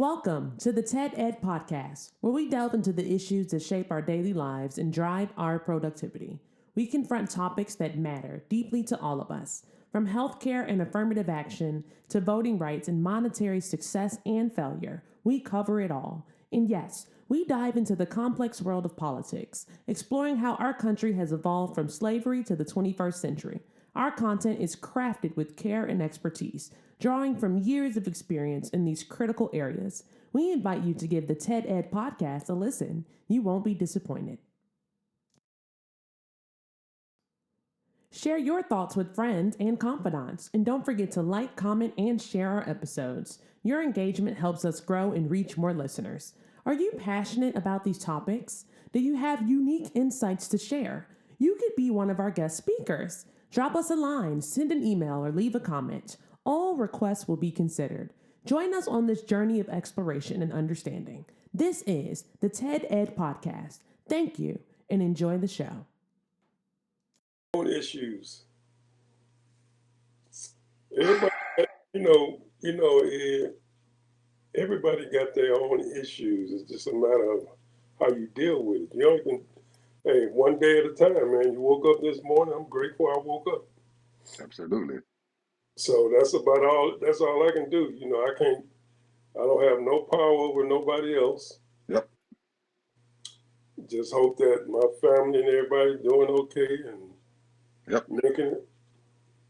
Welcome to the TED Ed Podcast, where we delve into the issues that shape our daily lives and drive our productivity. We confront topics that matter deeply to all of us, from healthcare and affirmative action to voting rights and monetary success and failure. We cover it all. And yes, we dive into the complex world of politics, exploring how our country has evolved from slavery to the 21st century. Our content is crafted with care and expertise, drawing from years of experience in these critical areas. We invite you to give the TED Ed podcast a listen. You won't be disappointed. Share your thoughts with friends and confidants, and don't forget to like, comment, and share our episodes. Your engagement helps us grow and reach more listeners. Are you passionate about these topics? Do you have unique insights to share? You could be one of our guest speakers. Drop us a line, send an email, or leave a comment. All requests will be considered. Join us on this journey of exploration and understanding. This is the TED Ed Podcast. Thank you, and enjoy the show. Issues. Everybody, everybody got their own issues. It's just a matter of how you deal with it. You know, you can, hey, one day at a time, man. You woke up this morning. I'm grateful I woke up. Absolutely. So that's about all. That's all I can do. You know, I can't. I don't have no power over nobody else. Yep. Just hope that my family and everybody doing okay and Yep. making it.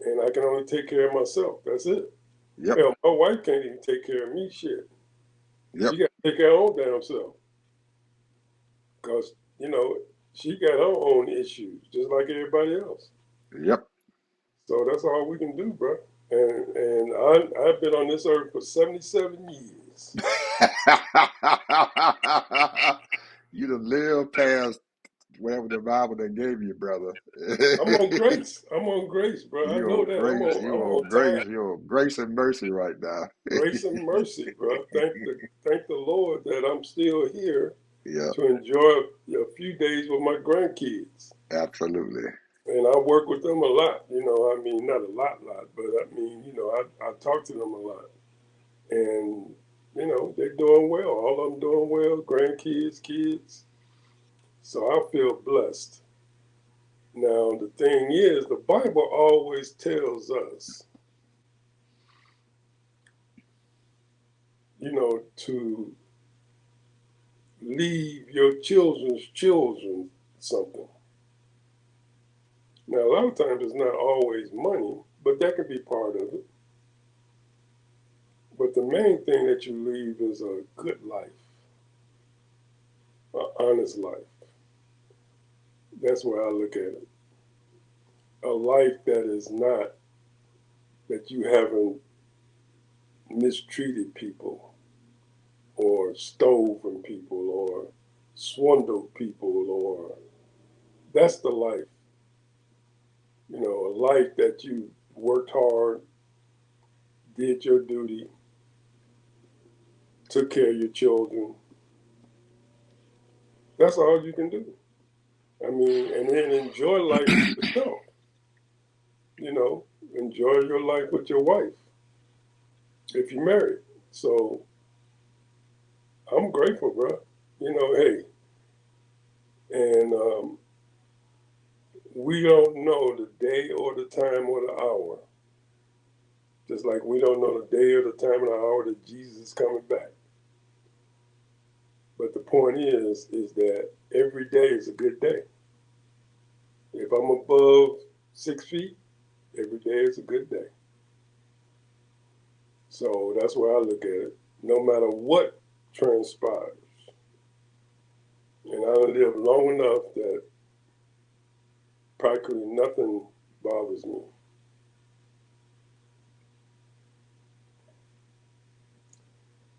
And I can only take care of myself. That's it. Yep. Hell, my wife can't even take care of me. Shit. Yep. She got to take care of her own damn self. Because, you know, she got her own issues, just like everybody else. Yep. So that's all we can do, bro. And I've been on this earth for 77 years. You done lived past whatever the Bible they gave you, brother. I'm on grace. I'm on grace, bro. I know that. Grace. I'm You on on grace. time. You're on grace and mercy right now. Grace and mercy, bro. Thank the Lord that I'm still here Yeah. to enjoy a few days with my grandkids. Absolutely. And I work with them a lot, you know, I mean, not a lot, but I mean, you know, I talk to them a lot. And, you know, they're doing well. All of them doing well, grandkids, kids. So I feel blessed. Now, the thing is, the Bible always tells us, you know, to leave your children's children something. Now, a lot of times it's not always money, but that can be part of it. But the main thing that you leave is a good life, an honest life. That's where I look at it. A life that is not, that you haven't mistreated people or stole from people or swindled people, or that's the life. You know, a life that you worked hard, did your duty, took care of your children. That's all you can do. I mean, and then enjoy life with yourself. You know, enjoy your life with your wife if you're married. So I'm grateful, bro. You know, hey, and we don't know the day or the time or the hour. Just like we don't know the day or the time or the hour that Jesus is coming back. But the point is that every day is a good day. If I'm above 6 feet, every day is a good day. So that's where I look at it. No matter what transpires. And I live long enough that practically nothing bothers me.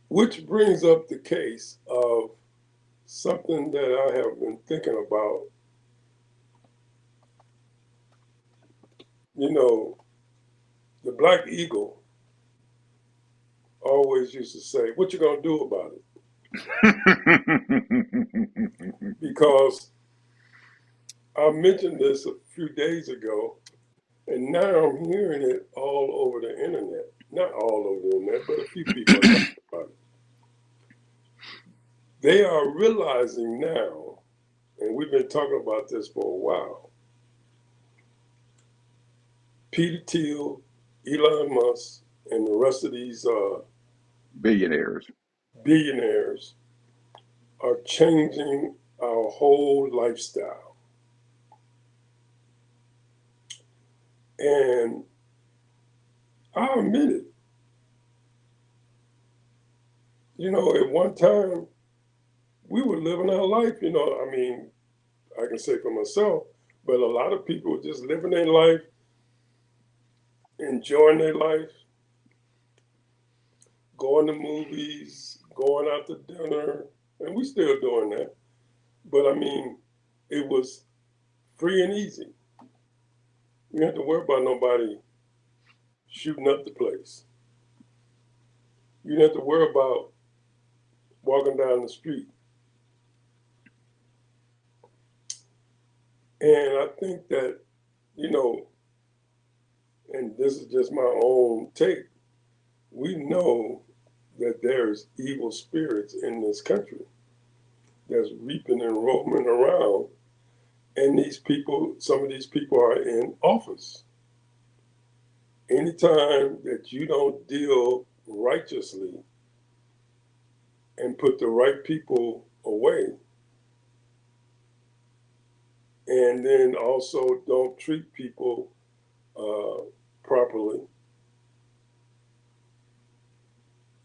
Which brings up the case of something that I have been thinking about. You know, the Black Eagle always used to say, "What you gonna do about it?" Because I mentioned this a few days ago, and now I'm hearing it all over the internet. Not all over the internet, but a few people are talking about it. They are realizing now, and we've been talking about this for a while, Peter Thiel, Elon Musk, and the rest of these Billionaires. billionaires are changing our whole lifestyle. And I'll admit it, at one time, we were living our life, I mean, I can say for myself, but a lot of people were just living their life, enjoying their life, going to movies, going out to dinner, and we still doing that. But I mean, it was free and easy. You didn't have to worry about nobody shooting up the place. You didn't have to worry about walking down the street. And I think that, you know, and this is just my own take, we know that there's evil spirits in this country that's reaping and roaming around. And these people, some of these people are in office. Anytime that you don't deal righteously and put the right people away, and then also don't treat people uh, properly,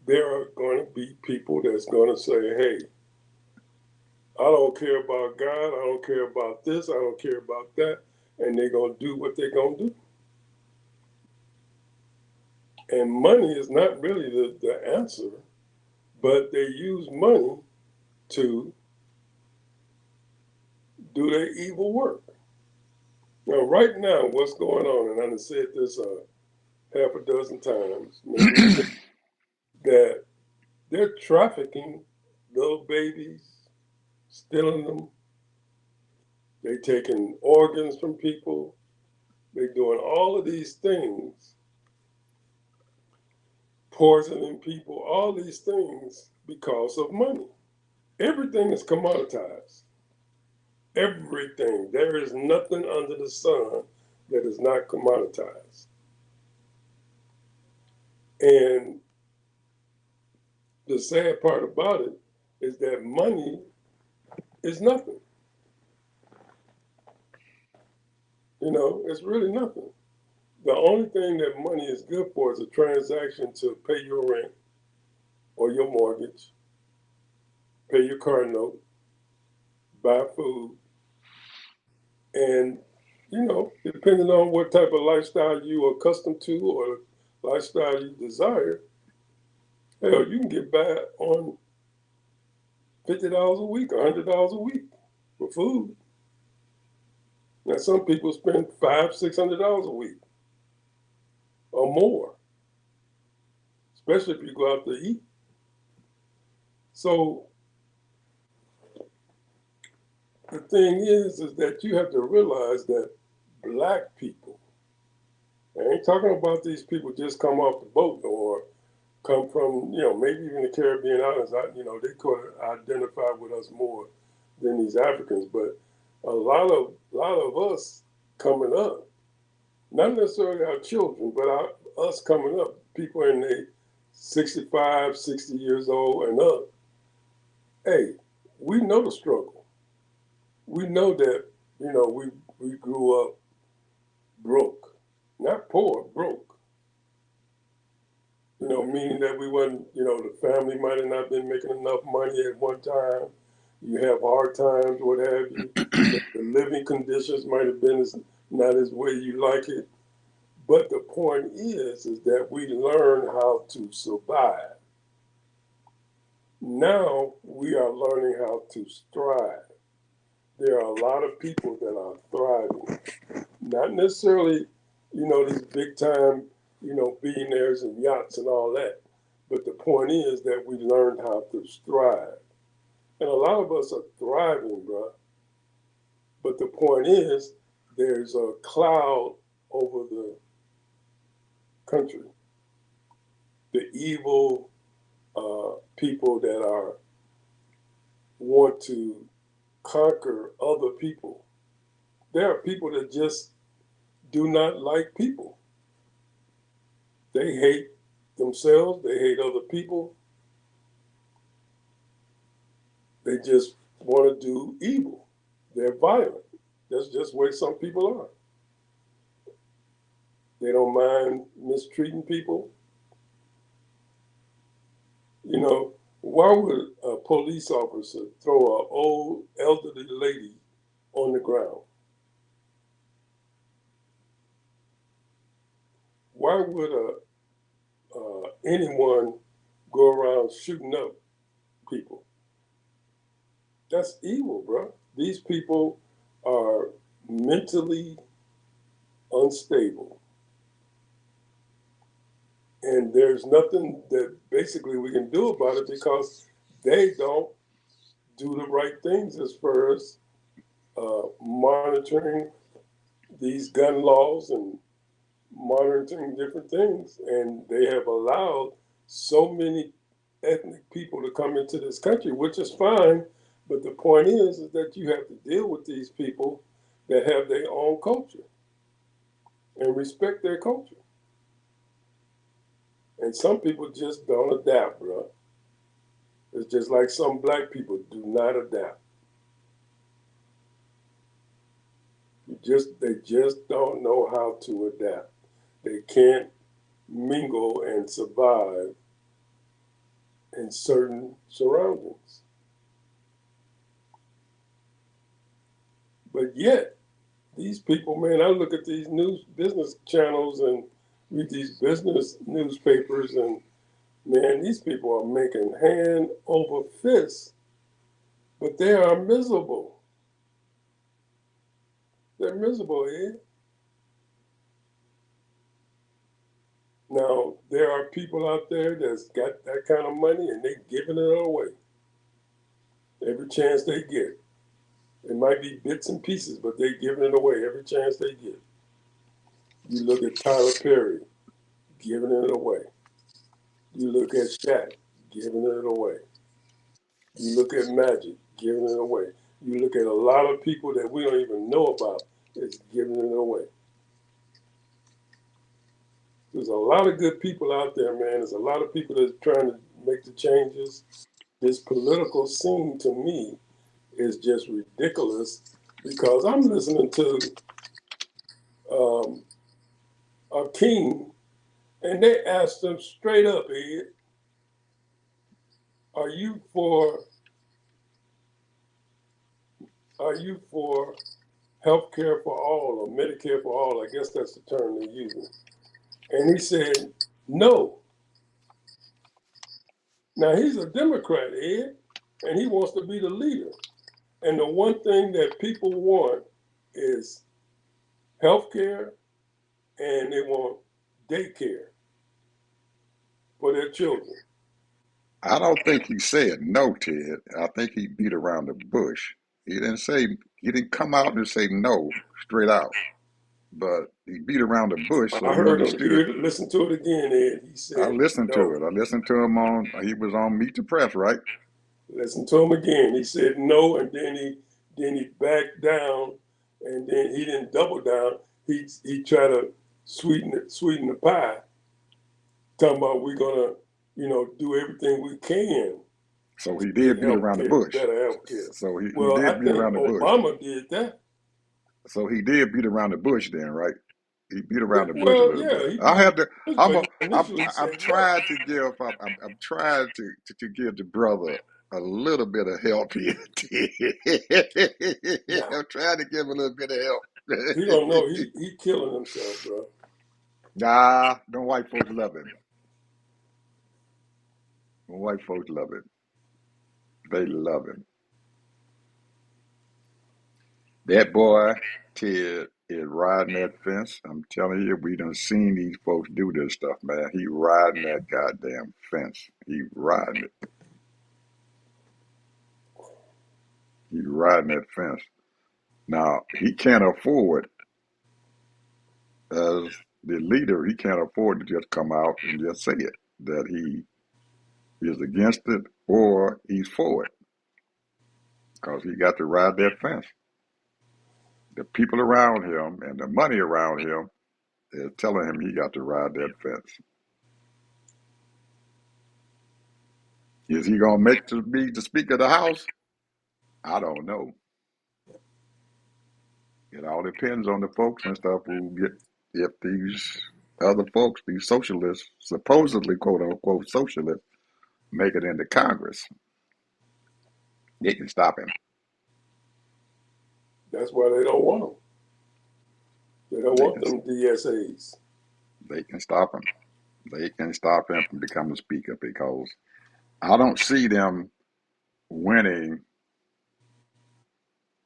there are going to be people that's going to say, hey, I don't care about God, I don't care about this, I don't care about that, and they're going to do what they're going to do. And money is not really the answer, but they use money to do their evil work. Now, right now, what's going on, and I've said this half a dozen times, maybe, that they're trafficking little babies, stealing them, they're taking organs from people, they're doing all of these things, poisoning people, all these things because of money. Everything is commoditized. Everything. There is nothing under the sun that is not commoditized. And the sad part about it is that money is nothing. It's really nothing. The only thing that money is good for is a transaction to pay your rent or your mortgage, pay your car note, buy food, and depending on what type of lifestyle you are accustomed to or lifestyle you desire, hell, you can get by on $50 a week, $100 a week for food. Now some people spend $500-$600 a week or more, especially if you go out to eat. So the thing is that you have to realize that black people, I ain't talking about these people just come off the boat or come from, maybe even the Caribbean islands. They could identify with us more than these Africans, but a lot of us coming up, not necessarily our children, but us coming up, people in the 65, 60 years old and up, hey, we know the struggle. We know that, we grew up broke, not poor, broke. Meaning that we wasn't, the family might have not been making enough money at one time. You have hard times, what have you. The living conditions might have been not as way you like it. But the point is that we learn how to survive. Now we are learning how to strive. There are a lot of people that are thriving. Not necessarily, these big time, billionaires and yachts and all that. But the point is that we learned how to strive. And a lot of us are thriving, bro. But the point is, there's a cloud over the country. The evil people that are want to conquer other people. There are people that just do not like people. They hate themselves, they hate other people, they just want to do evil. They're violent. That's just the way some people are. They don't mind mistreating people. You know, why would a police officer throw an old elderly lady on the ground? Why would anyone go around shooting up people? That's evil, bro. These people are mentally unstable. And there's nothing that basically we can do about it because they don't do the right things as far as monitoring these gun laws and monitoring different things. And they have allowed so many ethnic people to come into this country, which is fine. But the point is that you have to deal with these people that have their own culture and respect their culture. And some people just don't adapt, bro. It's just like some black people do not adapt. They just don't know how to adapt. They can't mingle and survive in certain surroundings. But yet, these people, man, I look at these news business channels and read these business newspapers, and man, these people are making hand over fist, but they are miserable. They're miserable, eh? Now, there are people out there that's got that kind of money and they're giving it away every chance they get. It might be bits and pieces, but they're giving it away every chance they get. You look at Tyler Perry, giving it away. You look at Shaq, giving it away. You look at Magic, giving it away. You look at a lot of people that we don't even know about that's giving it away. There's a lot of good people out there, man. There's a lot of people that's trying to make the changes. This political scene to me is just ridiculous because I'm listening to Akeem and they asked him straight up, Ed, are you for health care for all or Medicare for all? I guess that's the term they're using. And he said, no. Now he's a Democrat, Ed, and he wants to be the leader. And the one thing that people want is health care and they want daycare for their children. I don't think he said no, Ted. I think he beat around the bush. He didn't come out and say no straight out, but he beat around the bush, so I you heard him. understood. Listen to it again, Ed. He I said listened to no. it. I listened to him he was on Meet the Press, right? Listen to him again. He said no, and then he backed down, and then he didn't double down. He tried to sweeten the pie, talking about we're gonna do everything we can So to he get did beat health around the care, bush. better health care. So he Well, I did beat think around the bush. Obama did that. So he did beat around the bush then, right? He beat around the bush a Well, little bit. yeah, he I beat had to. the bush, I'm. but A, he initially I'm said no. trying to give. I'm trying to give the brother a little bit of help here. Nah, I'm trying to give him a little bit of help. he don't know. He killing himself, bro. Nah, them white folks love him. Them white folks love him. They love him. That boy, Ted, is riding that fence. I'm telling you, we done seen these folks do this stuff, man. He riding that goddamn fence. He riding it. He riding that fence. Now, he can't afford, as the leader, he can't afford to just come out and just say it, that he is against it or he's for it. because he got to ride that fence. The people around him and the money around him is telling him he got to ride that fence. Is he gonna make to be the Speaker of the House? I don't know. It all depends on the folks and stuff who get if these other folks, these socialists, supposedly quote unquote socialists, make it into Congress, they can stop him. That's why they don't want them. They don't They want can them DSAs. they can stop him. They can stop him from becoming Speaker because I don't see them winning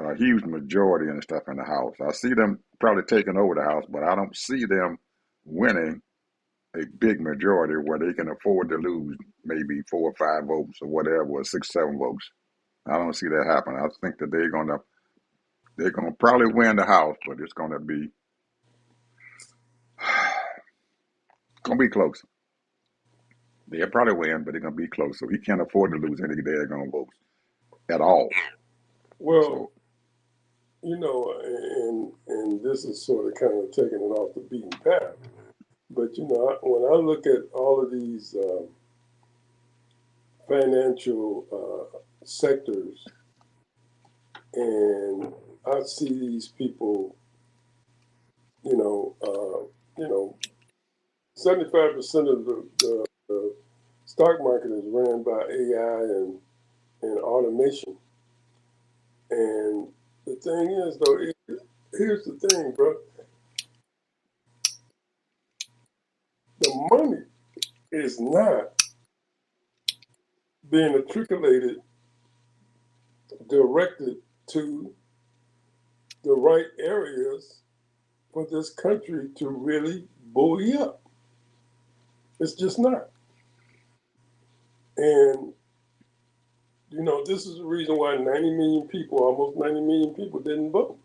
a huge majority and stuff in the House. I see them probably taking over the House, but I don't see them winning a big majority where they can afford to lose maybe 4 or 5 votes or whatever, or 6, 7 votes. I don't see that happen. I think that they're gonna probably win the House, but it's gonna be close. They'll probably win, but they're gonna be close. So he can't afford to lose any daggone votes at all. Well, So and this is sort of kind of taking it off the beaten path. But when I look at all of these financial sectors, and I see these people, you know, uh, you know, 75% of the stock market is ran by AI and automation. And the thing is, though, here's the thing, bro. The money is not being articulated, directed to the right areas for this country to really buoy up. It's just not. And, this is the reason why 90 million people, almost 90 million people, didn't vote.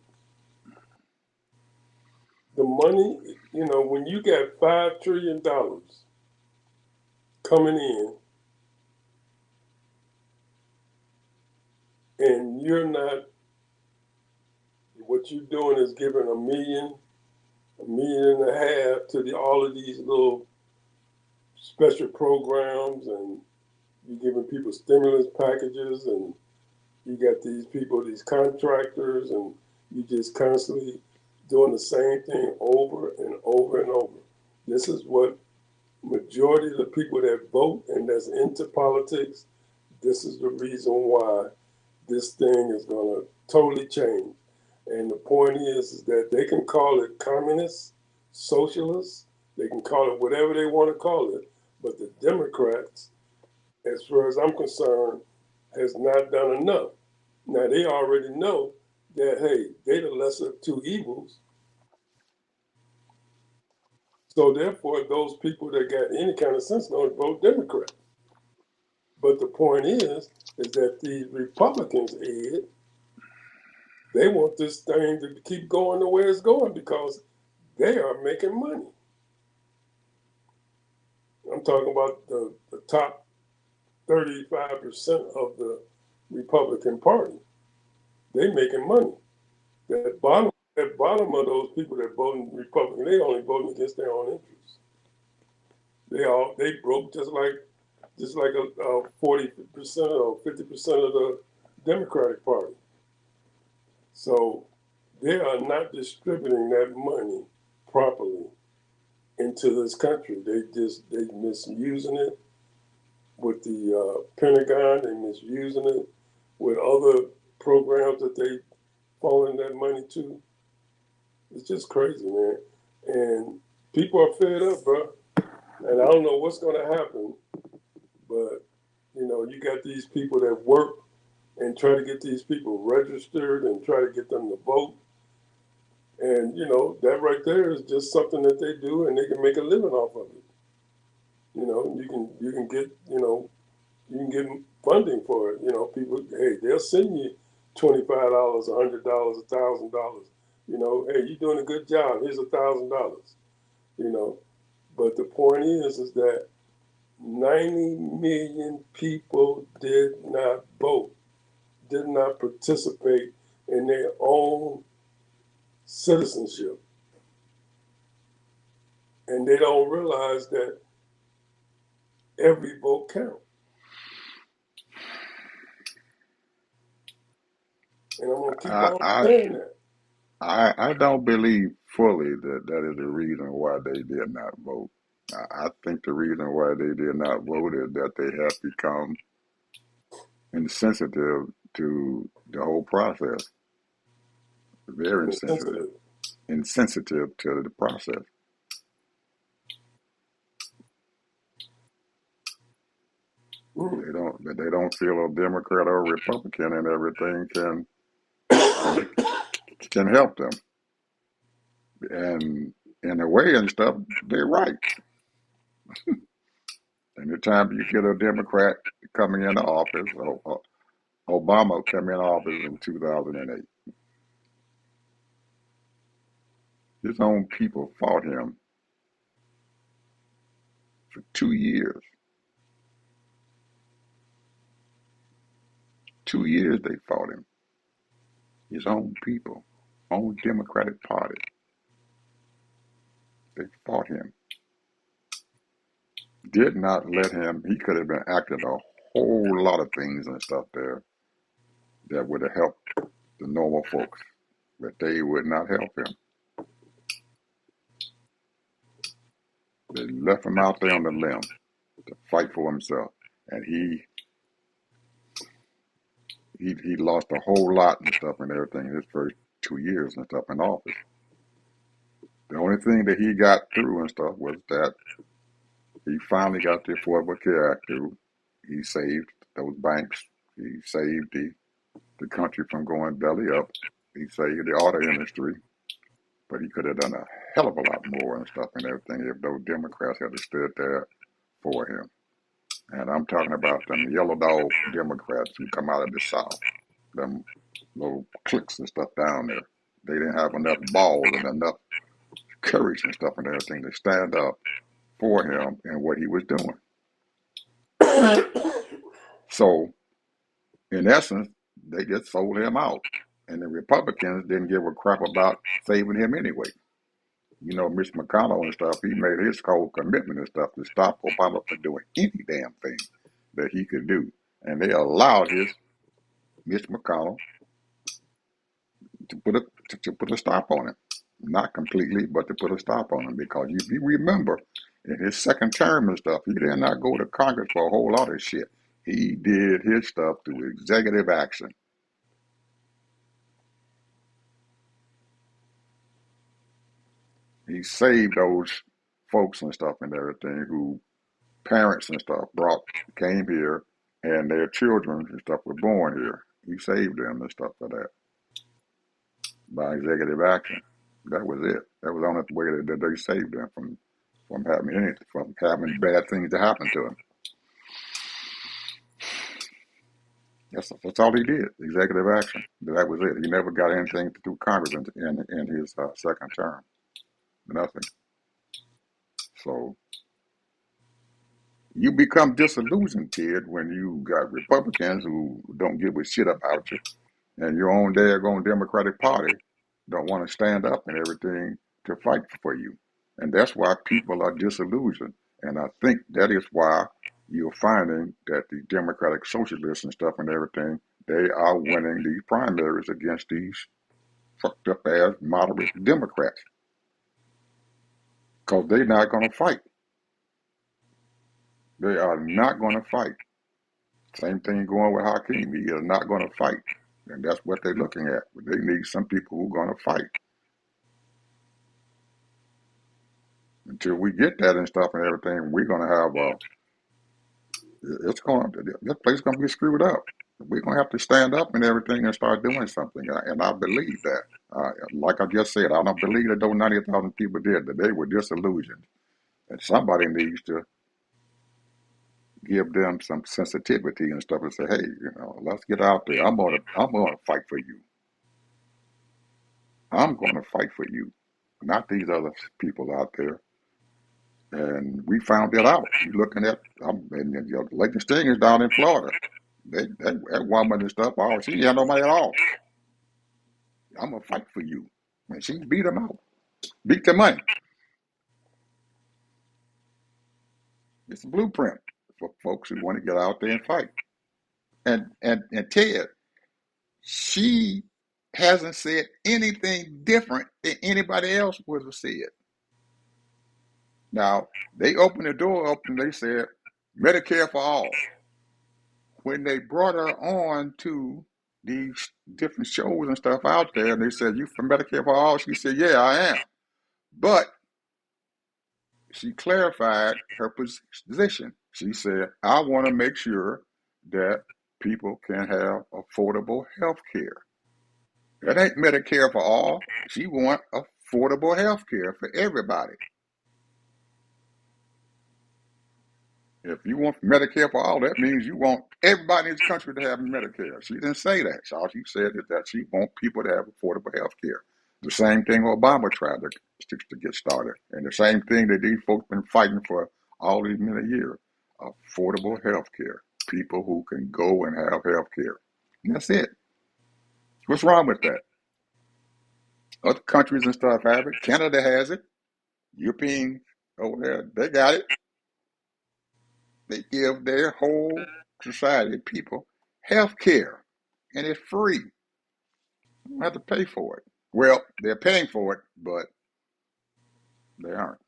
The money, when you got $5 trillion coming in and you're not, what you're doing is giving a million and a half to all of these little special programs, and you're giving people stimulus packages, and you got these people, these contractors, and you just constantly doing the same thing over and over and over. This is what majority of the people that vote and that's into politics, this is the reason why this thing is going to totally change. And the point is that they can call it communist, socialist, they can call it whatever they want to call it, but the Democrats, as far as I'm concerned, has not done enough. Now they already know that, hey, they're the lesser of two evils. So therefore, those people that got any kind of sense don't vote Democrat. But the point is that these Republicans, Ed, they want this thing to keep going the way it's going because they are making money. I'm talking about the top 35% of the Republican Party. They making money. That bottom of those people that voting Republican, they only voting against their own interests. They broke just like a 40% or 50% of the Democratic Party. So they are not distributing that money properly into this country. They misusing it with the Pentagon. They misusing it with other programs that they falling that money to. It's just crazy, man. And people are fed up, bro. And I don't know what's going to happen, but you got these people that work and try to get these people registered and try to get them to vote. And that right there is just something that they do, and they can make a living off of it. You can get funding for it. People, hey, they'll send you $25, $100, $1,000. Hey, you're doing a good job. Here's $1,000. You know, but the point is that 90 million people did not vote. did not participate in their own citizenship. And they don't realize that every vote counts. And I'm going to keep I on I saying that. I don't believe fully that that is the reason why they did not vote. I think the reason why they did not vote is that they have become insensitive to the whole process. Very insensitive, Insensitive. insensitive to the process. Mm. They don't feel a Democrat or Republican and everything can can help them. And in a way and stuff, they're right. Anytime you get a Democrat coming into office, Obama came in office in 2008. His own people fought him for 2 years. 2 years they fought him. His own people, own Democratic Party, they fought him. Did not let him. He could have been acting a whole lot of things and stuff there that would have helped the normal folks, but they would not help him. They left him out there on the limb to fight for himself, and he lost a whole lot and stuff and everything his first 2 years and stuff in office. The only thing that he got through and stuff was that he finally got the Affordable Care Act through. He saved those banks. He saved the country from going belly up. He saved the auto industry. But he could have done a hell of a lot more and stuff and everything if those Democrats had stood there for him. And I'm talking about them yellow dog Democrats who come out of the South, them little cliques and stuff down there. They didn't have enough balls and enough courage and stuff and everything to stand up for him and what he was doing. So, in essence, they just sold him out. And the Republicans didn't give a crap about saving him anyway. You know, Mitch McConnell and stuff, he made his whole commitment and stuff to stop Obama from doing any damn thing that he could do. And they allowed Mitch McConnell to put a stop on it. Not completely, but to put a stop on him. Because if you remember, in his second term and stuff, he did not go to Congress for a whole lot of shit. He did his stuff through executive action. He saved those folks and stuff and everything who parents and stuff came here and their children and stuff were born here. He saved them and stuff for that by executive action. That was it. That was the only way that they saved them from having bad things to happen to them. That's all he did. Executive action. That was it. He never got anything to do Congress in his second term. Nothing. So you become disillusioned, kid, when you got Republicans who don't give a shit about you, and your own daggone Democratic Party don't want to stand up and everything to fight for you. And that's why people are disillusioned. And I think that is why you're finding that the Democratic Socialists and stuff and everything, they are winning these primaries against these fucked up ass moderate Democrats. Because they're not going to fight. They are not going to fight. Same thing going with Hakeem. He is not going to fight. And that's what they're looking at. They need some people who are going to fight. Until we get that and stuff and everything, we're going to have this place is going to be screwed up. We're going to have to stand up and everything and start doing something. And I believe that. Like I just said, I don't believe that those 90,000 people did, that they were disillusioned. And somebody needs to give them some sensitivity and stuff and say, hey, let's get out there. I'm going to fight for you. I'm going to fight for you, not these other people out there. And we found that out. You're looking at, Leighton Sting is down in Florida. That woman and stuff, oh, she ain't had no money at all. I'm gonna fight for you. And she beat them out. Beat the money. It's a blueprint for folks who want to get out there and fight. And Ted, she hasn't said anything different than anybody else would have said. Now, they opened the door up and they said Medicare for all. When they brought her on to these different shows and stuff out there, and they said, "You for Medicare for all?" She said, "Yeah, I am." But she clarified her position. She said, "I want to make sure that people can have affordable health care." That ain't Medicare for all. She want affordable health care for everybody. If you want Medicare for all, that means you want everybody in this country to have Medicare. She didn't say that. All she said is that she want people to have affordable health care. The same thing Obama tried to get started. And the same thing that these folks been fighting for all these many years. Affordable health care. People who can go and have health care. And that's it. What's wrong with that? Other countries and stuff have it. Canada has it. Europeans over there, they got it. They give their whole society, people, health care. And it's free. You don't have to pay for it. Well, they're paying for it, but they aren't.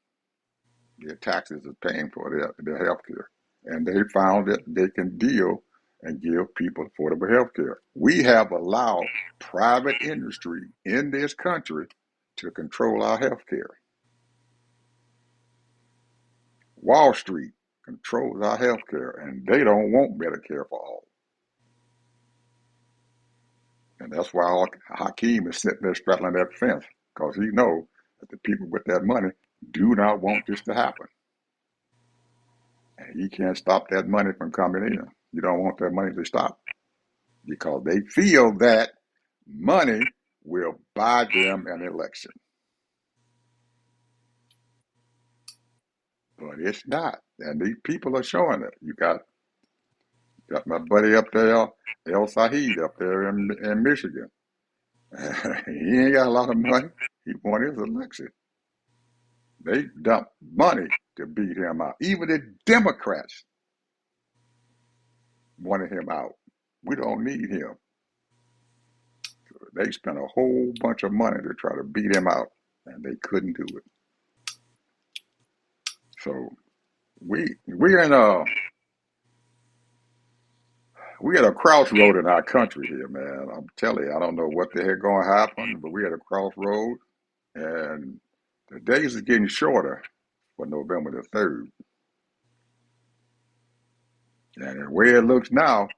Their taxes are paying for their health care. And they found that they can deal and give people affordable health care. We have allowed private industry in this country to control our health care. Wall Street controls our health care, and they don't want Medicare for all. And that's why Hakeem is sitting there straddling that fence, because he knows that the people with that money do not want this to happen. And he can't stop that money from coming in. You don't want that money to stop because they feel that money will buy them an election. But it's not. And these people are showing it. You got my buddy up there, El Saeed, up there in Michigan. He ain't got a lot of money. He won his election. They dumped money to beat him out. Even the Democrats wanted him out. We don't need him. They spent a whole bunch of money to try to beat him out, and they couldn't do it. So we're in a we at a crossroad in our country here, man. I'm telling you, I don't know what the heck going to happen, but we're at a crossroad, and the days are getting shorter for November the 3rd. And the way it looks now,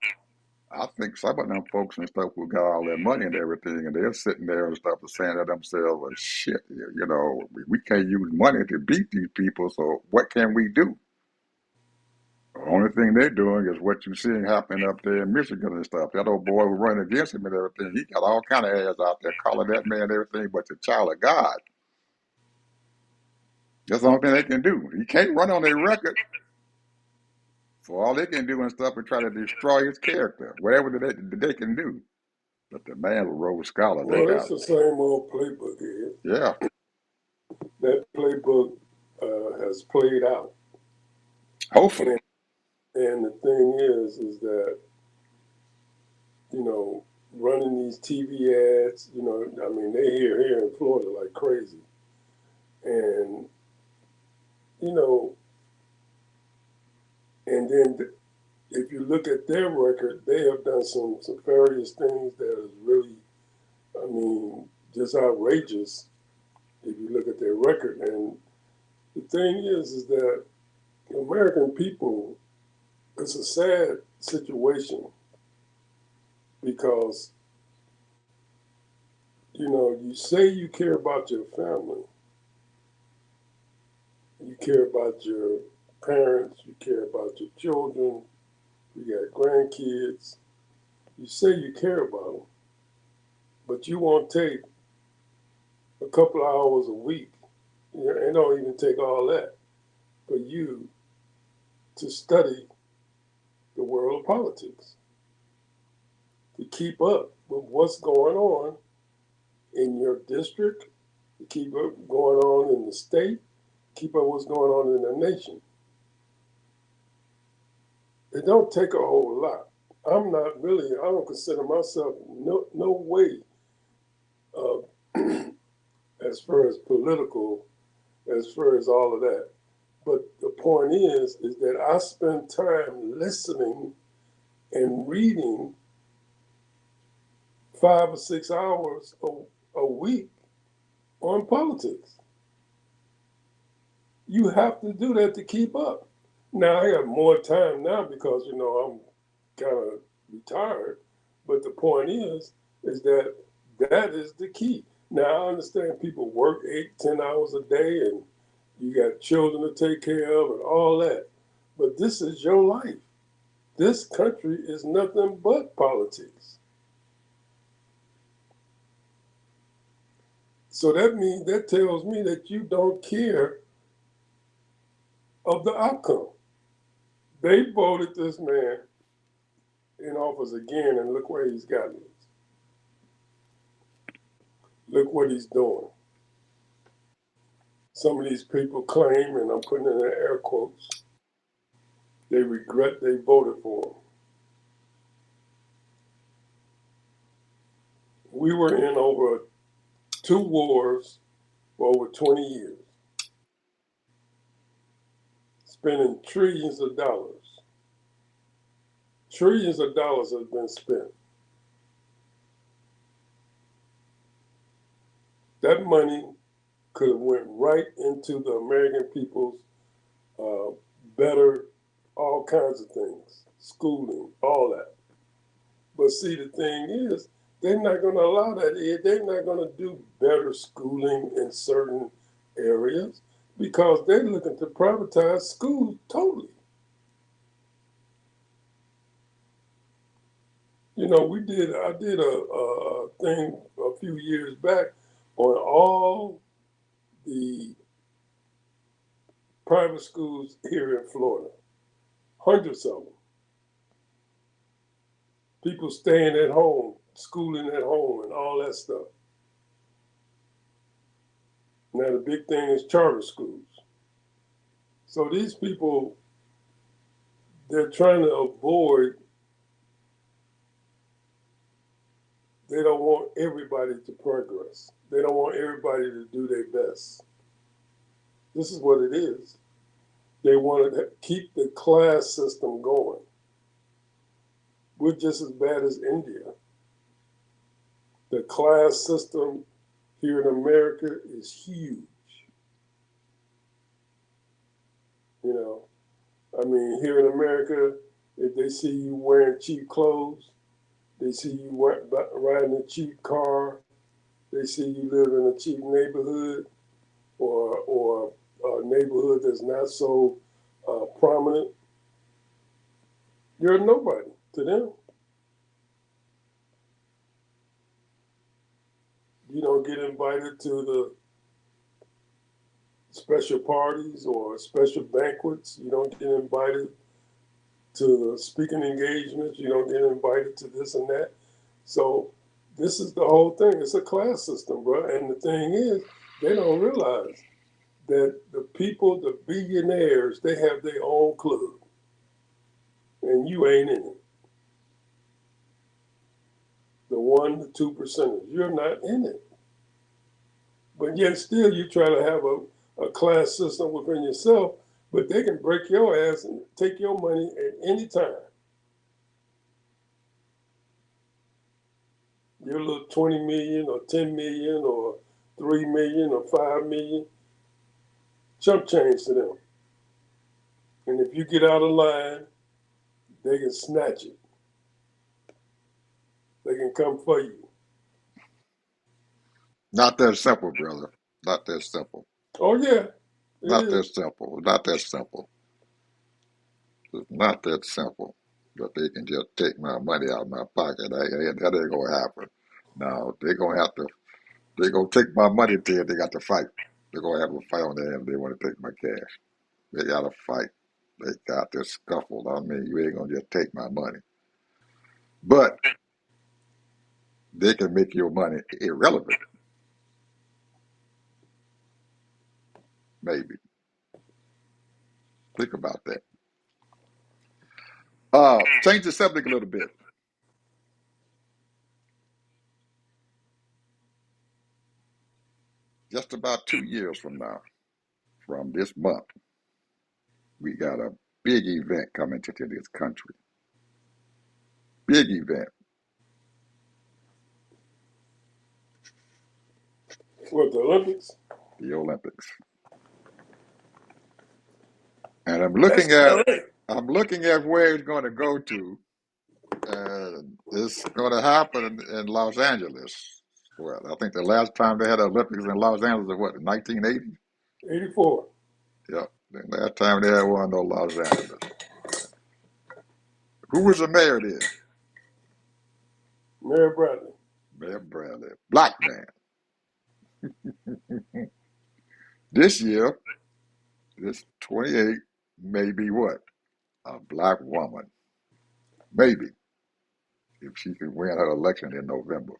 I think some of them folks and stuff who got all their money and everything, and they're sitting there and stuff and saying to themselves, well, shit, we can't use money to beat these people, so what can we do? The only thing they're doing is what you're seeing happening up there in Michigan and stuff. That old boy was running against him and everything. He got all kind of ass out there calling that man everything but the child of God. That's the only thing they can do. He can't run on their record. So all they can do and stuff is try to destroy his character, whatever they can do. But the man was Rhodes Scholar. They Well, it's got, the same old playbook here. yeah, That playbook has played out. hopefully. And the thing is that, running these TV ads, I mean, they here in Florida like crazy. And, you know, and then if you look at their record, they have done some various things that is really, I mean, just outrageous if you look at their record. And the thing is that American people, it's a sad situation because, you say you care about your family, you care about your parents, you care about your children, you got grandkids, you say you care about them, but you won't take a couple of hours a week, it don't even take all that, for you to study the world of politics. to keep up with what's going on in your district, to keep up going on in the state, keep up what's going on in the nation. It don't take a whole lot. I'm not really, I don't consider myself no way uh, as far as political, as far as all of that. But the point is that I spend time listening and reading 5 or 6 hours a week on politics. You have to do that to keep up. Now I have more time now because I'm kind of retired. But the point is that that is the key. Now I understand people work 8, 10 hours a day, and you got children to take care of and all that. But this is your life. This country is nothing but politics. So that tells me that you don't care of the outcome. They voted this man in office again, and look where he's gotten us. Look what he's doing. Some of these people claim, and I'm putting in air quotes, they regret they voted for him. We were in over 2 wars for over 20 years, spending trillions of dollars. Trillions of dollars have been spent. That money could have went right into the American people's uh, better, all kinds of things, schooling, all that. But see, the thing is, they're not going to allow that. They're not going to do better schooling in certain areas because they're looking to privatize schools totally. I did a thing a few years back on all the private schools here in Florida, hundreds of them. People staying at home, schooling at home, and all that stuff. Now, the big thing is charter schools. So these people, they're trying to avoid, they don't want everybody to progress. They don't want everybody to do their best. This is what it is. They want to keep the class system going. We're just as bad as India. The class system here in America is huge. Here in America, if they see you wearing cheap clothes, they see you riding a cheap car, they see you live in a cheap neighborhood or a neighborhood that's not so prominent, you're a nobody to them. You don't get invited to the special parties or special banquets. You don't get invited to the speaking engagements. You don't get invited to this and that. So this is the whole thing. It's a class system, bro. And the thing is, they don't realize that the people, the billionaires, they have their own club. And you ain't in it. The 1 to 2%. You're not in it. But yet still you try to have a class system within yourself, but they can break your ass and take your money at any time. Your little 20 million or 10 million or 3 million or 5 million, chump change to them. And if you get out of line, they can snatch it. They can come for you. Not that simple, brother. Not that simple. Oh yeah, it Not is. that simple. Not that simple. It's not that simple. That they can just take my money out of my pocket. That ain't gonna happen. No, they're gonna have to. They're gonna take my money till they got to fight. They're gonna have a fight on their end. They want to take my cash. They got to fight. They got to scuffle. I mean, you ain't gonna just take my money. But they can make your money irrelevant. Maybe. Think about that. Change the subject a little bit. Just about 2 years from now, from this month, we got a big event coming to this country. Big event. What, the Olympics? The Olympics. And That's LA. I'm looking at where it's going to go to. It's going to happen in Los Angeles. Well, I think the last time they had the Olympics in Los Angeles was what, 1980? 84. Yep. The last time they had one in Los Angeles. Who was the mayor then? Mayor Bradley. Mayor Bradley. Black man. This year, this 28 may be what? A black woman. Maybe. If she can win her election in November.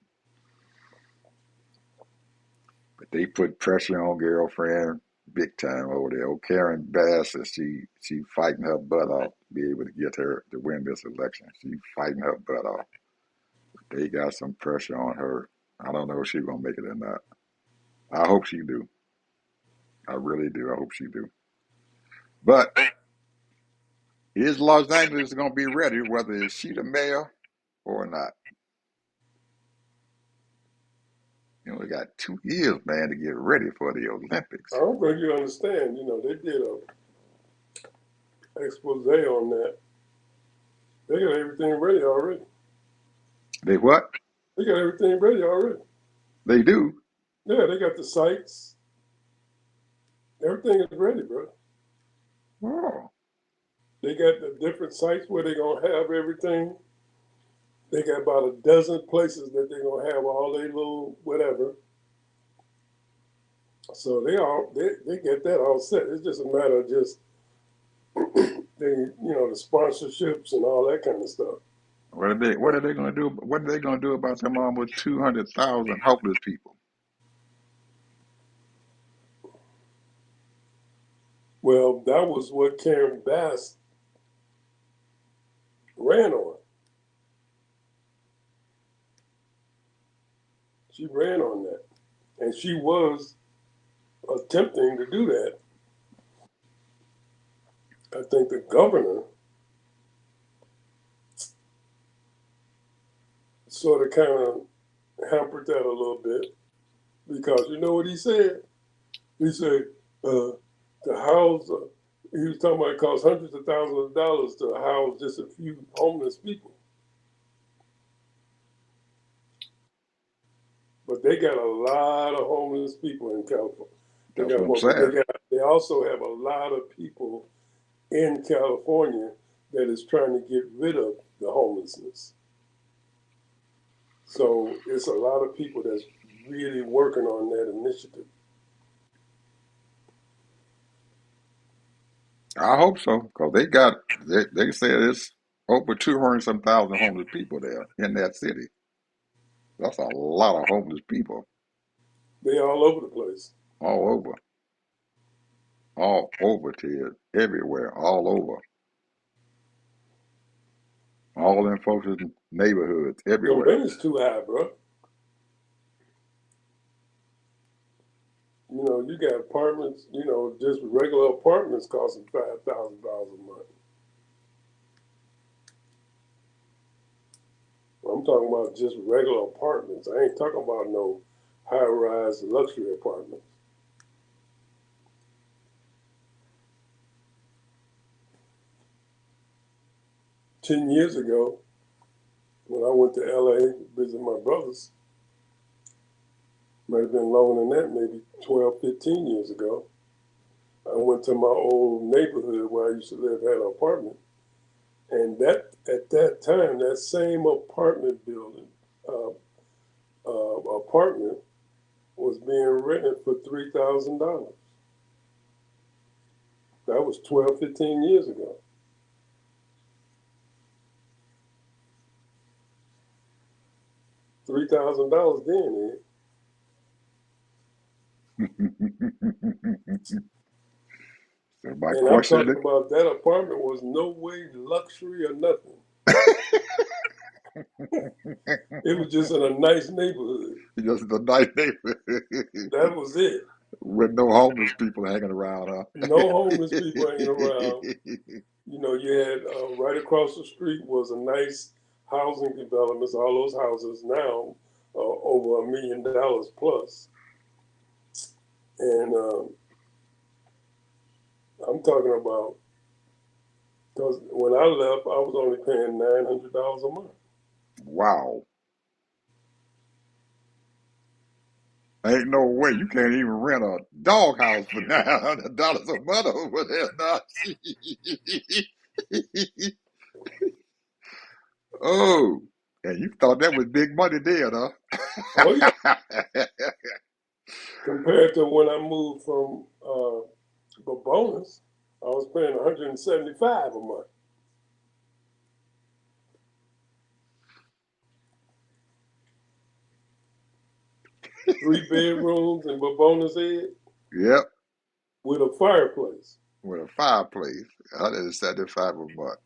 But they put pressure on girlfriend big time over there. Oh, Karen Bass, she fighting her butt off to be able to get her to win this election. She fighting her butt off. They got some pressure on her. I don't know if she's gonna make it or not. I hope she do. I really do. I hope she do. But is Los Angeles gonna be ready, whether it's she the mayor or not? You know, we got 2 years, man, to get ready for the Olympics. I don't think you understand. You know, they did a expose on that. They got everything ready already. They what? They got everything ready already. They do. Yeah, they got the sites. Everything is ready, bro. Oh. They got the different sites where they're gonna have everything. They got about a dozen places that they're gonna have all their little whatever. So they get that all set. It's just a matter of just the sponsorships and all that kind of stuff. What are they gonna do? What are they gonna do about them almost 200,000 homeless people? Well, that was what Karen Bass ran on. She ran on that. And she was attempting to do that. I think the governor sort of kind of hampered that a little bit because you know what he said? He said to house, he was talking about it costs hundreds of thousands of dollars to house just a few homeless people. But they got a lot of homeless people in California. That's what I'm saying. They also have a lot of people in California that is trying to get rid of the homelessness. So it's a lot of people that's really working on that initiative. I hope so, because they said it's over 200 some thousand homeless people there in that city. That's a lot of homeless people They all over the place. all over, Ted, everywhere, all over, all in folks' neighborhoods, The everywhere. rent is too high, bro. You know, you got apartments, just regular apartments costing $5,000 a month. I'm talking about just regular apartments. I ain't talking about no high-rise luxury apartments. Ten years ago, when I went to LA to visit my brothers, might have been longer than that, maybe 12, 15 years ago. I went to my old neighborhood where I used to live, had an apartment. And that at that time, that same apartment building, apartment was being rented for $3,000. That was 12, 15 years ago. $3,000 then. So my And I'm question, talking about that apartment was no way luxury or nothing. It was just in a nice neighborhood. just the night neighborhood That was it. with no homeless people hanging around, huh? No homeless people hanging around. You know, you had right across the street was a nice housing developments. All those houses now over $1 million plus. And I'm talking about, because when I left, I was only paying $900 a month. Wow. Ain't no way. You can't even rent a doghouse for $900 a month over there now. Oh, and you thought that was big money then, huh? Oh yeah, compared to when I moved from Bonus, I was paying 175 a month. 3 bedrooms in Bonus Head Yep, with a fireplace. with a fireplace. 175 a month.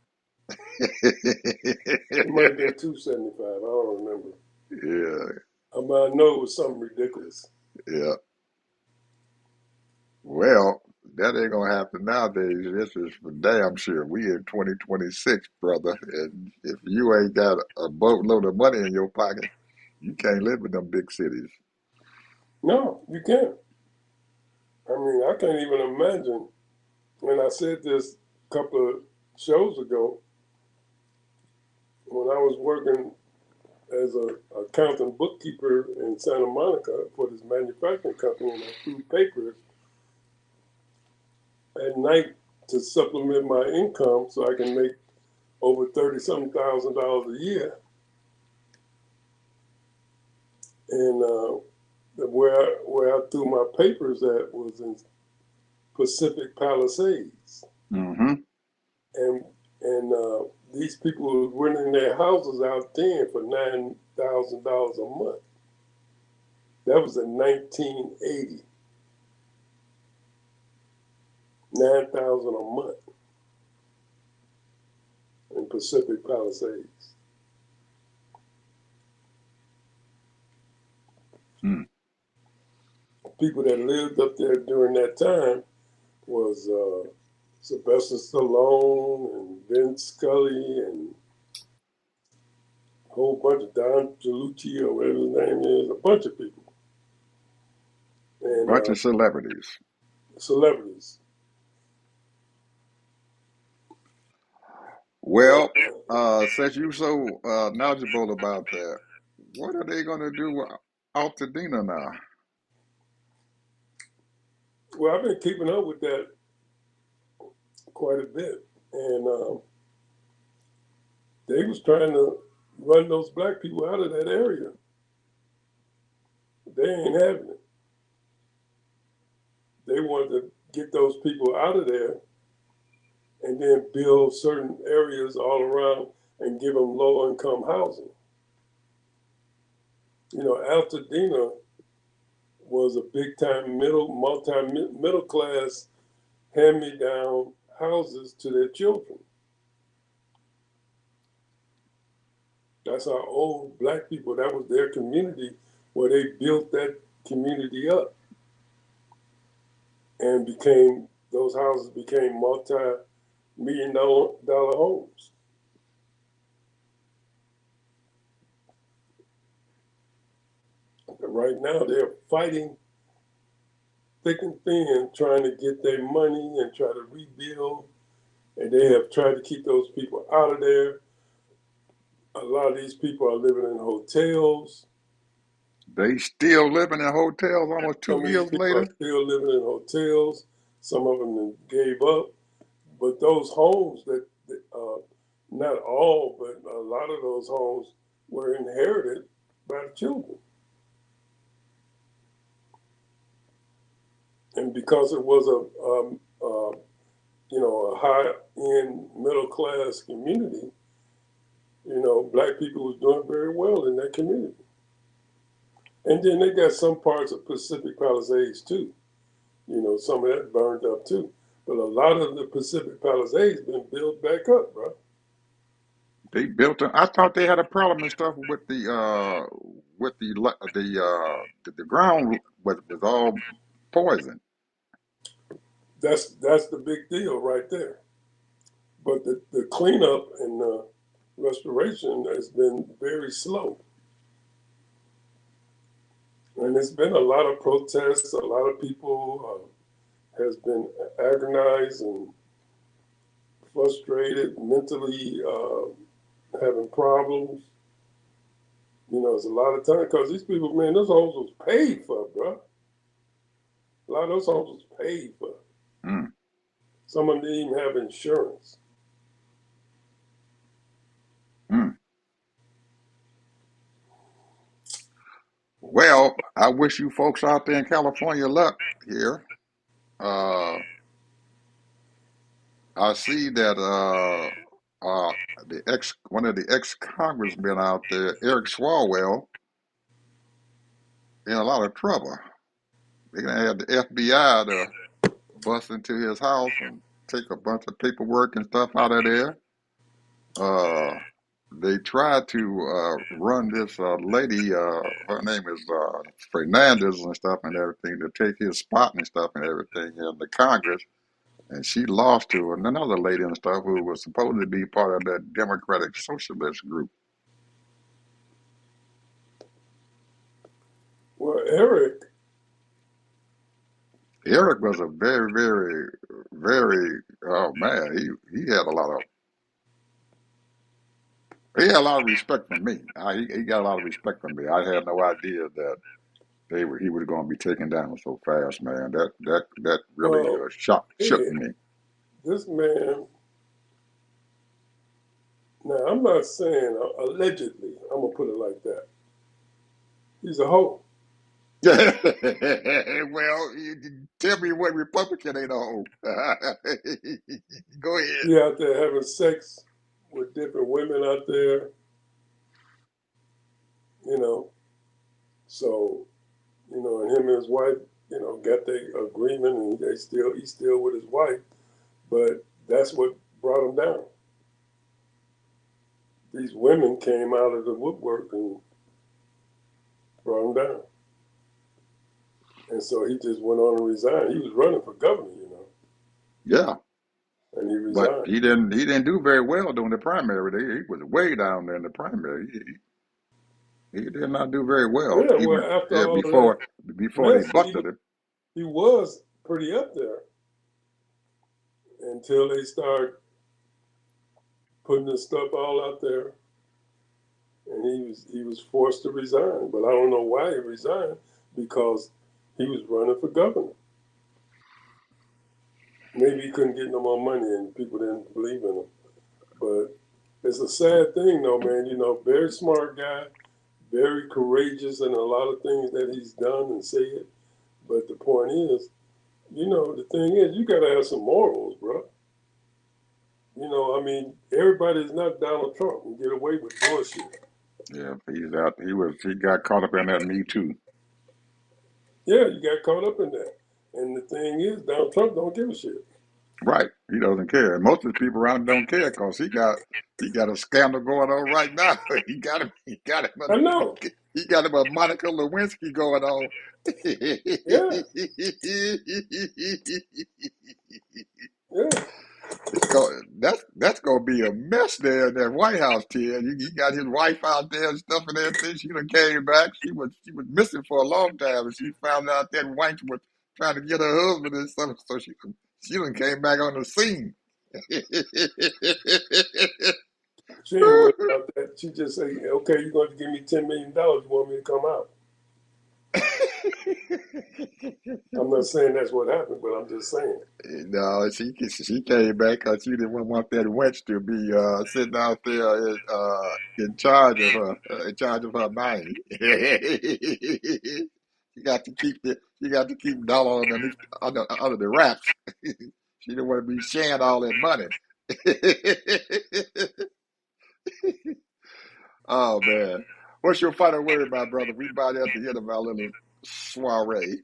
It might have been 275. I don't remember. Yeah, I know it was something ridiculous. yeah. Well, that ain't gonna happen nowadays. This is for damn sure. We in 2026, brother. And if you ain't got a boatload of money in your pocket, you can't live in them big cities. No, you can't. I mean, I can't even imagine. And I said this a couple of shows ago when I was working as a accountant bookkeeper in Santa Monica for this manufacturing company, and I threw papers at night to supplement my income so I can make over 30-something thousand dollars a year. And where I threw my papers at was in Pacific Palisades, Mm-hmm. and these people were renting their houses out then for $9,000 a month. That was in 1980. 9,000 a month in Pacific Palisades. Mm. People that lived up there during that time was Sylvester Stallone and Vince Scully and a whole bunch of Don Jalucci or whatever his name is, a bunch of people and Bunch of celebrities. celebrities. Well, since you so knowledgeable about that, what are they gonna do with Altadena now? Well, I've been keeping up with that quite a bit, and they was trying to run those black people out of that area. They ain't having it. They wanted to get those people out of there and then build certain areas all around and give them low income housing. You know, Altadena was a big time middle class hand me down houses to their children. That's our old black people. That was their community where they built that community up and became those houses became multi-million-dollar homes. And right now they're fighting thick and thin, trying to get their money and try to rebuild. And they have tried to keep those people out of there. A lot of these people are living in hotels. They still living in hotels almost two Some of these years people later. are still living in hotels. Some of them gave up. But those homes not all, but a lot of those homes were inherited by the children. And because it was a high end middle class community, black people was doing very well in that community. And then they got some parts of Pacific Palisades too. You know, some of that burned up too. But a lot of the Pacific Palisades been built back up, bro. They built it. I thought they had a problem and stuff with the ground was all poison. That's the big deal right there. But the cleanup and the restoration has been very slow. And there's been a lot of protests. A lot of people has been agonized and frustrated, mentally having problems. You know, it's a lot of time because these people, man, those homes was paid for, bro. A lot of those homes was paid for. Mm, Some of them didn't even have insurance. mm. Well, I wish you folks out there in California luck here. Uh, I see that the ex one of the ex congressmen out there, Eric Swalwell, in a lot of trouble. They gonna have the FBI to bust into his house and take a bunch of paperwork and stuff out of there. Uh, they tried to run this lady, her name is Fernandez and stuff and everything, to take his spot and stuff and everything in the Congress. And she lost to another lady and stuff who was supposed to be part of that Democratic Socialist group. Well, Eric, Eric was a very, very, very, oh man, he had a lot of he had a lot of respect from me. He got a lot of respect from me. I had no idea that he was going to be taken down so fast, man. That really well, shook me. this man, now I'm not saying allegedly, I'm going to put it like that. He's a hoe. Well, tell me what Republican ain't a hoe. Go ahead. He out there having sex with different women out there, you know. So, you know, and him and his wife, you know, got their agreement and he's still with his wife. But that's what brought him down. These women came out of the woodwork and brought him down. And so he just went on and resigned. He was running for governor, you know, Yeah, and he but resigned. he didn't do very well during the primary. He was way down there in the primary. He did not do very well Yeah, well, even after yeah, all of that before they mess, busted him. he was pretty up there until they started putting this stuff all out there, and he was forced to resign. But I don't know why he resigned because he was running for governor. Maybe he couldn't get no more money, and people didn't believe in him. But it's a sad thing, though, man. You know, very smart guy, very courageous in a lot of things that he's done and said. But the point is, you know, the thing is, you got to have some morals, bro. You know, I mean, everybody's not Donald Trump and get away with bullshit. Yeah, he's out. He got caught up in that Me Too. Yeah, you got caught up in that. And the thing is, Donald Trump don't give a shit. Right. He doesn't care. And most of the people around him don't care because he got a scandal going on right now. I know. He got him a Monica Lewinsky going on. Yeah, yeah. That's gonna be a mess there in that White House, Ted. He got his wife out there and stuff and everything. She done came back. She was missing for a long time, and she found out that wife was trying to get her husband and stuff. So she done came back on the scene. She ain't worried about that. She just say, okay, you're going to give me $10 million. You want me to come out? I'm not saying that's what happened, but I'm just saying. No, she came back because she didn't want that wench to be sitting out there in charge of her mind. She got to keep dollar under the wraps. She didn't want to be sharing all that money. Oh man. What's your final word, my brother? We about at the end of our little soiree.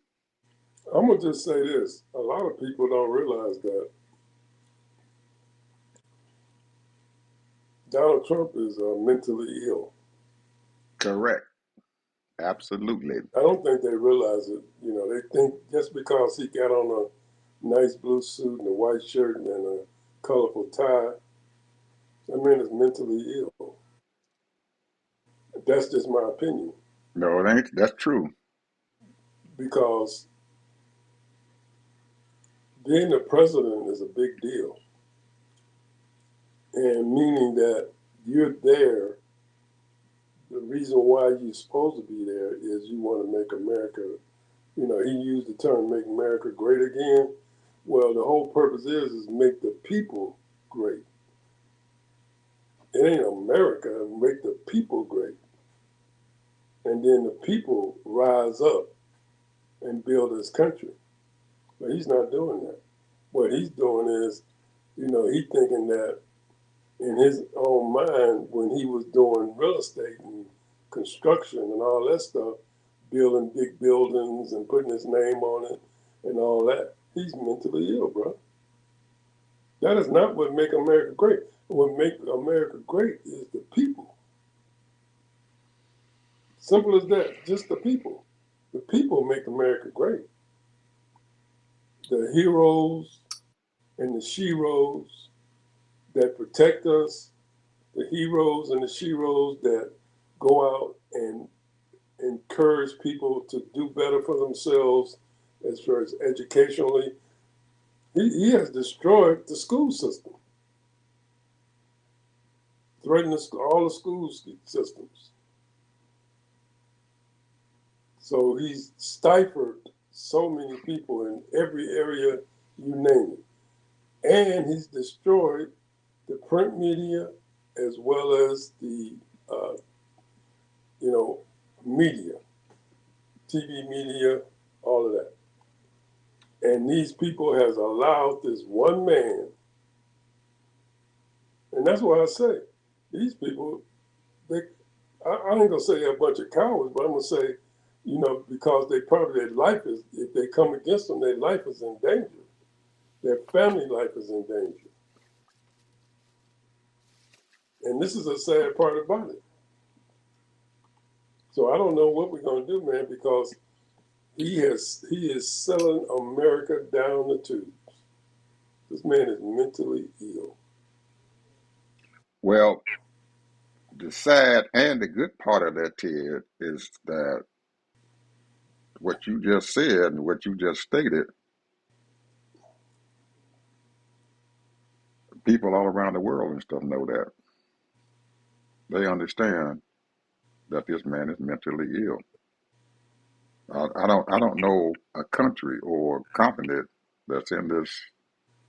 I'm gonna just say this: a lot of people don't realize that Donald Trump is mentally ill. Correct. Absolutely. I don't think they realize it. You know, they think just because he got on a nice blue suit and a white shirt and a colorful tie, that man is mentally ill. That's just my opinion. No, it ain't. That's true. Because being the president is a big deal. And meaning that you're there, the reason why you're supposed to be there is you want to make America, you know, he used the term make America great again. Well, the whole purpose is make the people great. It ain't America, make the people great. And then the people rise up and build this country. But he's not doing that. What he's doing is, you know, he's thinking that in his own mind when he was doing real estate and construction and all that stuff, building big buildings and putting his name on it and all that, he's mentally ill, bro. That is not what make America great. What make America great is the people. Simple as that. Just the people. The people make America great. The heroes and the sheroes that protect us, the heroes and the sheroes that go out and encourage people to do better for themselves as far as educationally. He has destroyed the school system, threatened all the school systems. So he's stifled so many people in every area you name it. And he's destroyed the print media as well as the, media, TV media, all of that. And these people has allowed this one man, and that's why I say these people, I ain't gonna say they're a bunch of cowards, but I'm gonna say, because they probably their life is, if they come against them, their life is in danger. Their family life is in danger. And this is a sad part about it. So I don't know what we're gonna do, man, because he is selling America down the tubes. This man is mentally ill. Well, the sad and the good part of that, Ted, is that what you just said and what you just stated, people all around the world and stuff know that. They understand that this man is mentally ill. I don't know a country or continent that's in this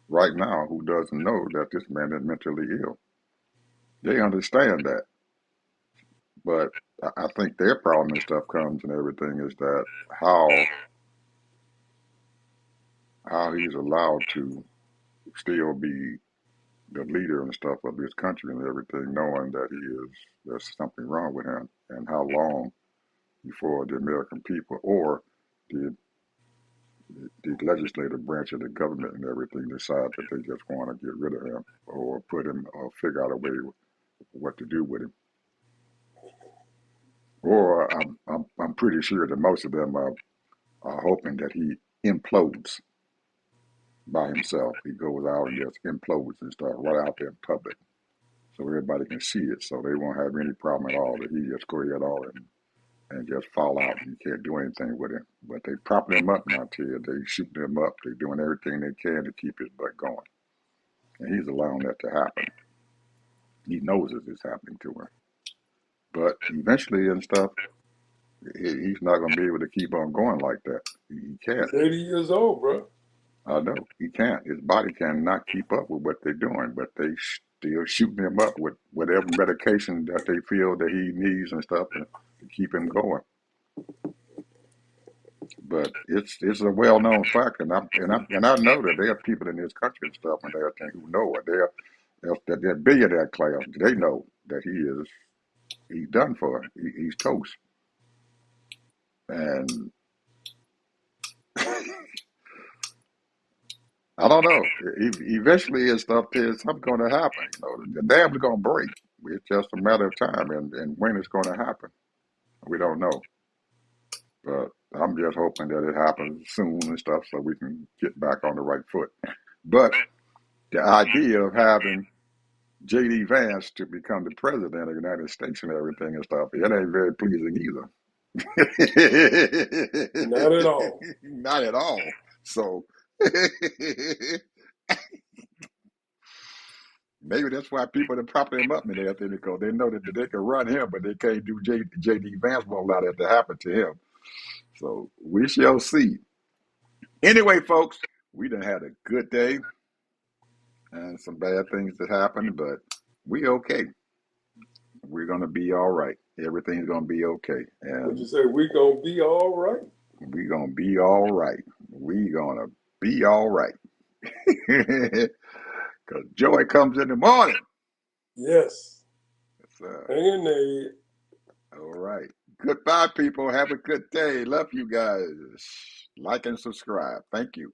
right now who doesn't know that this man is mentally ill. They understand that, but I think their problem and stuff comes and everything is that how he's allowed to still be the leader and stuff of this country and everything, knowing that there's something wrong with him, and how long before the American people or the the legislative branch of the government and everything decide that they just want to get rid of him or put him or figure out a way what to do with him. Or I'm pretty sure that most of them are hoping that he implodes by himself. He goes out and just implodes and stuff right out there in public, so everybody can see it. So they won't have any problem at all that he just go ahead all and just fall out and you can't do anything with him. But they propping him up now, Ted. They shooting him up. They're doing everything they can to keep his butt going. And he's allowing that to happen. He knows this is happening to him. But eventually and stuff, he's not going to be able to keep on going like that. He can't. He's 80 years old, bro. I know. He can't. His body cannot keep up with what they're doing, but they still shooting him up with whatever medication that they feel that he needs and stuff to keep him going. But it's a well known fact, and I know that there are people in this country and stuff and everything who know it. They're that billionaire class. They know that he is he's done for. He's toast. And I don't know. Eventually, and stuff, there's something going to happen. You know, the dam's going to break. It's just a matter of time, and when it's going to happen, we don't know. But I'm just hoping that it happens soon and stuff, so we can get back on the right foot. But the idea of having J.D. Vance to become the president of the United States and everything and stuff, it ain't very pleasing either. Not at all. Not at all. So maybe that's why people are propping him up and everything, because they know that they can run him, but they can't do J.D. Vance. Won't allow that to happen to him. So we shall see. Anyway, folks, we done had a good day and some bad things that happened, but we okay. We're gonna be all right. Everything's gonna be okay, Would you and say we gonna be all right? we're gonna be all right. We gonna be all right. Because joy comes in the morning. Yes. Yes, Hang in there. all right. Goodbye, people. Have a good day. Love you guys. Like and subscribe. Thank you.